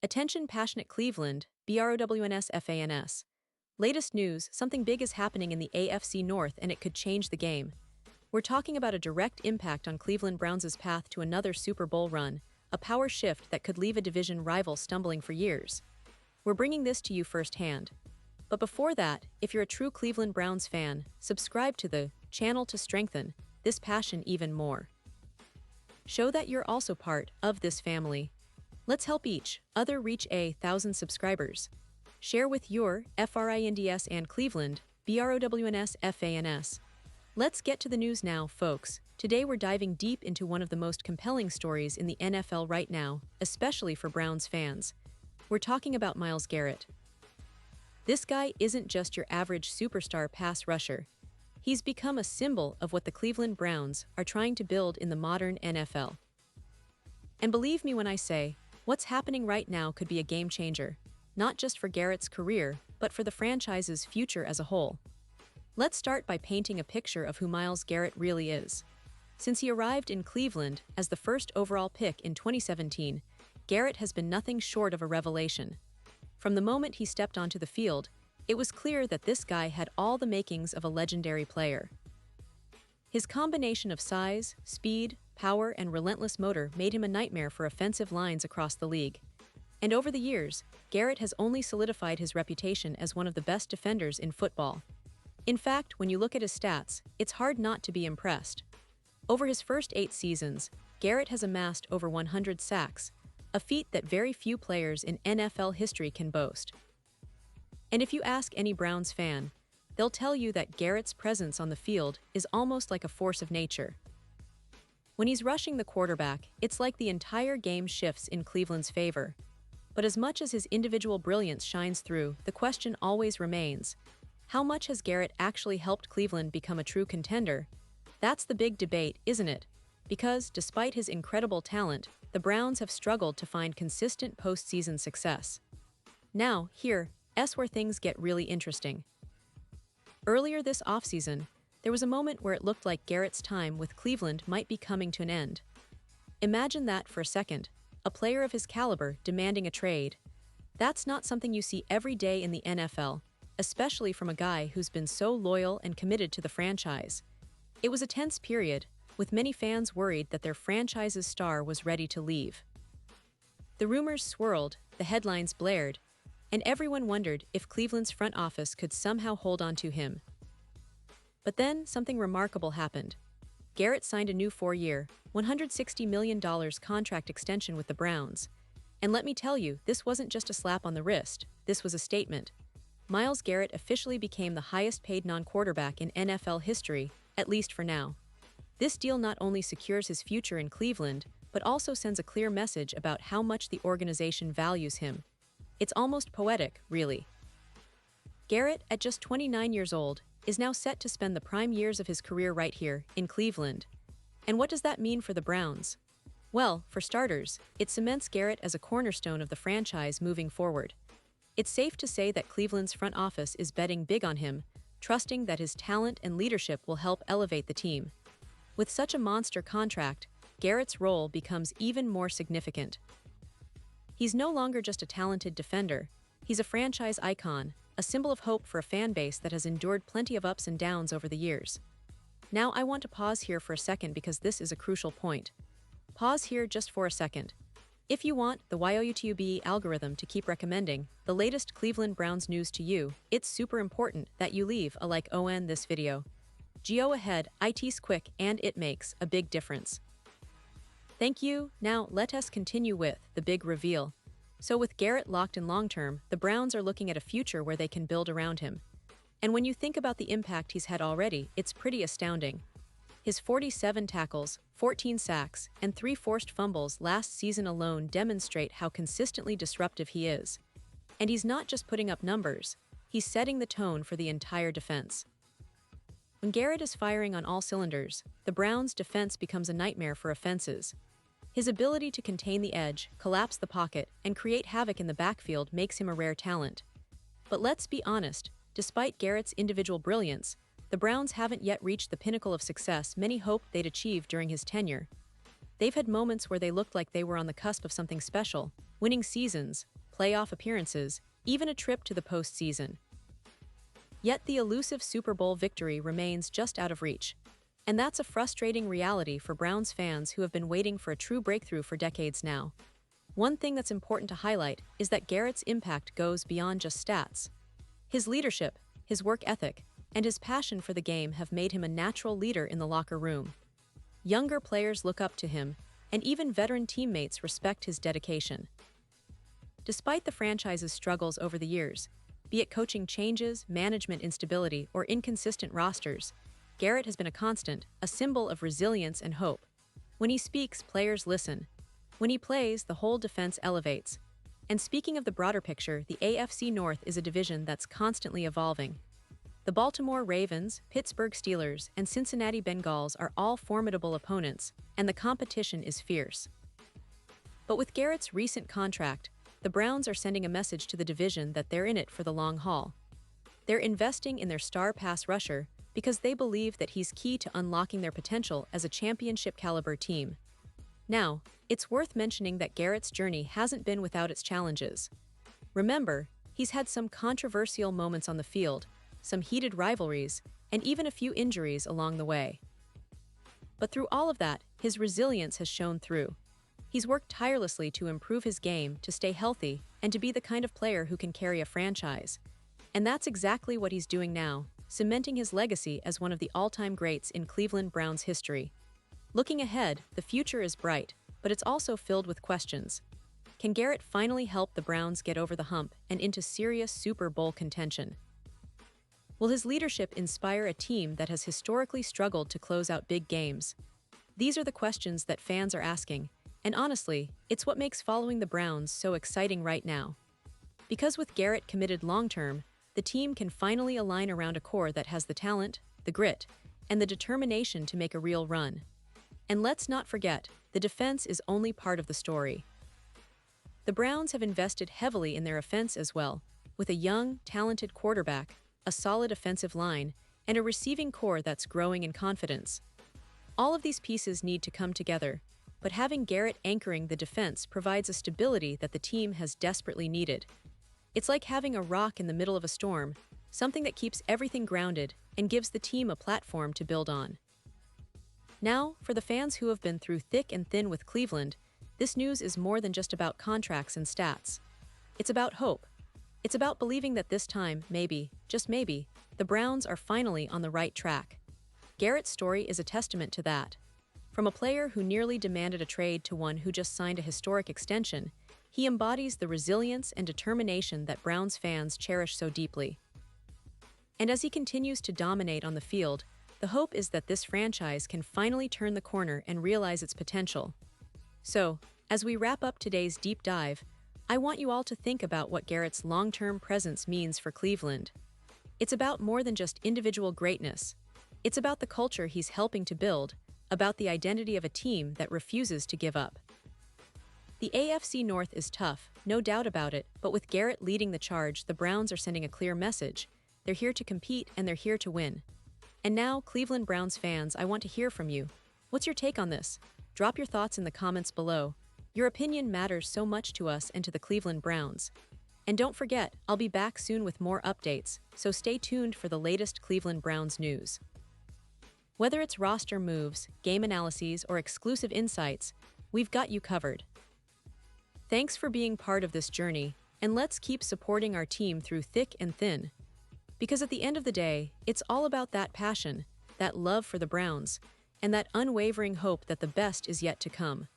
Attention passionate Cleveland, BROWNS FANS. Latest news, something big is happening in the AFC North and it could change the game. We're talking about a direct impact on Cleveland Browns' path to another Super Bowl run, a power shift that could leave a division rival stumbling for years. We're bringing this to you firsthand. But before that, if you're a true Cleveland Browns fan, subscribe to the channel to strengthen this passion even more. Show that you're also part of this family. Let's help each other reach 1,000 subscribers. Share with your FRINDS and Cleveland, BROWNS FANS. Let's get to the news now, folks. Today we're diving deep into one of the most compelling stories in the NFL right now, especially for Browns fans. We're talking about Myles Garrett. This guy isn't just your average superstar pass rusher. He's become a symbol of what the Cleveland Browns are trying to build in the modern NFL. And believe me when I say, what's happening right now could be a game changer, not just for Garrett's career, but for the franchise's future as a whole. Let's start by painting a picture of who Myles Garrett really is. Since he arrived in Cleveland as the first overall pick in 2017, Garrett has been nothing short of a revelation. From the moment he stepped onto the field, it was clear that this guy had all the makings of a legendary player. His combination of size, speed, power, and relentless motor made him a nightmare for offensive lines across the league. And over the years, Garrett has only solidified his reputation as one of the best defenders in football. In fact, when you look at his stats, it's hard not to be impressed. Over his first 8 seasons, Garrett has amassed over 100 sacks, a feat that very few players in NFL history can boast. And if you ask any Browns fan, they'll tell you that Garrett's presence on the field is almost like a force of nature. When he's rushing the quarterback, it's like the entire game shifts in Cleveland's favor. But as much as his individual brilliance shines through, the question always remains: how much has Garrett actually helped Cleveland become a true contender? That's the big debate, isn't it? Because, despite his incredible talent, the Browns have struggled to find consistent postseason success. Now, here's where things get really interesting. Earlier this offseason, there was a moment where it looked like Garrett's time with Cleveland might be coming to an end. Imagine that for a second, a player of his caliber demanding a trade. That's not something you see every day in the NFL, especially from a guy who's been so loyal and committed to the franchise. It was a tense period, with many fans worried that their franchise's star was ready to leave. The rumors swirled, the headlines blared, and everyone wondered if Cleveland's front office could somehow hold on to him. But then something remarkable happened. Garrett signed a new 4-year, $160 million contract extension with the Browns. And let me tell you, this wasn't just a slap on the wrist, this was a statement. Myles Garrett officially became the highest-paid non-quarterback in NFL history, at least for now. This deal not only secures his future in Cleveland, but also sends a clear message about how much the organization values him. It's almost poetic, really. Garrett, at just 29 years old, is now set to spend the prime years of his career right here, in Cleveland. And what does that mean for the Browns? Well, for starters, it cements Garrett as a cornerstone of the franchise moving forward. It's safe to say that Cleveland's front office is betting big on him, trusting that his talent and leadership will help elevate the team. With such a monster contract, Garrett's role becomes even more significant. He's no longer just a talented defender, he's a franchise icon, a symbol of hope for a fan base that has endured plenty of ups and downs over the years. Now I want to pause here for a second because this is a crucial point. Pause here just for a second. If you want the YouTube algorithm to keep recommending the latest Cleveland Browns news to you, it's super important that you leave a like on this video. Go ahead, it's quick and it makes a big difference. Thank you. Now let us continue with the big reveal. So with Garrett locked in long-term, the Browns are looking at a future where they can build around him. And when you think about the impact he's had already, it's pretty astounding. His 47 tackles, 14 sacks, and 3 forced fumbles last season alone demonstrate how consistently disruptive he is. And he's not just putting up numbers, he's setting the tone for the entire defense. When Garrett is firing on all cylinders, the Browns' defense becomes a nightmare for offenses. His ability to contain the edge, collapse the pocket, and create havoc in the backfield makes him a rare talent. But let's be honest, despite Garrett's individual brilliance, the Browns haven't yet reached the pinnacle of success many hoped they'd achieve during his tenure. They've had moments where they looked like they were on the cusp of something special, winning seasons, playoff appearances, even a trip to the postseason. Yet the elusive Super Bowl victory remains just out of reach. And that's a frustrating reality for Browns fans who have been waiting for a true breakthrough for decades now. One thing that's important to highlight is that Garrett's impact goes beyond just stats. His leadership, his work ethic, and his passion for the game have made him a natural leader in the locker room. Younger players look up to him, and even veteran teammates respect his dedication. Despite the franchise's struggles over the years, be it coaching changes, management instability, or inconsistent rosters, Garrett has been a constant, a symbol of resilience and hope. When he speaks, players listen. When he plays, the whole defense elevates. And speaking of the broader picture, the AFC North is a division that's constantly evolving. The Baltimore Ravens, Pittsburgh Steelers, and Cincinnati Bengals are all formidable opponents, and the competition is fierce. But with Garrett's recent contract, the Browns are sending a message to the division that they're in it for the long haul. They're investing in their star pass rusher because they believe that he's key to unlocking their potential as a championship-caliber team. Now, it's worth mentioning that Garrett's journey hasn't been without its challenges. Remember, he's had some controversial moments on the field, some heated rivalries, and even a few injuries along the way. But through all of that, his resilience has shown through. He's worked tirelessly to improve his game, to stay healthy, and to be the kind of player who can carry a franchise. And that's exactly what he's doing now, cementing his legacy as one of the all-time greats in Cleveland Browns history. Looking ahead, the future is bright, but it's also filled with questions. Can Garrett finally help the Browns get over the hump and into serious Super Bowl contention? Will his leadership inspire a team that has historically struggled to close out big games? These are the questions that fans are asking, and honestly, it's what makes following the Browns so exciting right now. Because with Garrett committed long-term, the team can finally align around a core that has the talent, the grit, and the determination to make a real run. And let's not forget, the defense is only part of the story. The Browns have invested heavily in their offense as well, with a young, talented quarterback, a solid offensive line, and a receiving core that's growing in confidence. All of these pieces need to come together, but having Garrett anchoring the defense provides a stability that the team has desperately needed. It's like having a rock in the middle of a storm, something that keeps everything grounded and gives the team a platform to build on. Now, for the fans who have been through thick and thin with Cleveland, this news is more than just about contracts and stats. It's about hope. It's about believing that this time, maybe, just maybe, the Browns are finally on the right track. Garrett's story is a testament to that. From a player who nearly demanded a trade to one who just signed a historic extension, he embodies the resilience and determination that Browns fans cherish so deeply. And as he continues to dominate on the field, the hope is that this franchise can finally turn the corner and realize its potential. So, as we wrap up today's deep dive, I want you all to think about what Garrett's long-term presence means for Cleveland. It's about more than just individual greatness. It's about the culture he's helping to build, about the identity of a team that refuses to give up. The AFC North is tough, no doubt about it, but with Garrett leading the charge, the Browns are sending a clear message. They're here to compete and they're here to win. And now, Cleveland Browns fans, I want to hear from you. What's your take on this? Drop your thoughts in the comments below. Your opinion matters so much to us and to the Cleveland Browns. And don't forget, I'll be back soon with more updates, so stay tuned for the latest Cleveland Browns news. Whether it's roster moves, game analyses, or exclusive insights, we've got you covered. Thanks for being part of this journey, and let's keep supporting our team through thick and thin. Because at the end of the day, it's all about that passion, that love for the Browns, and that unwavering hope that the best is yet to come.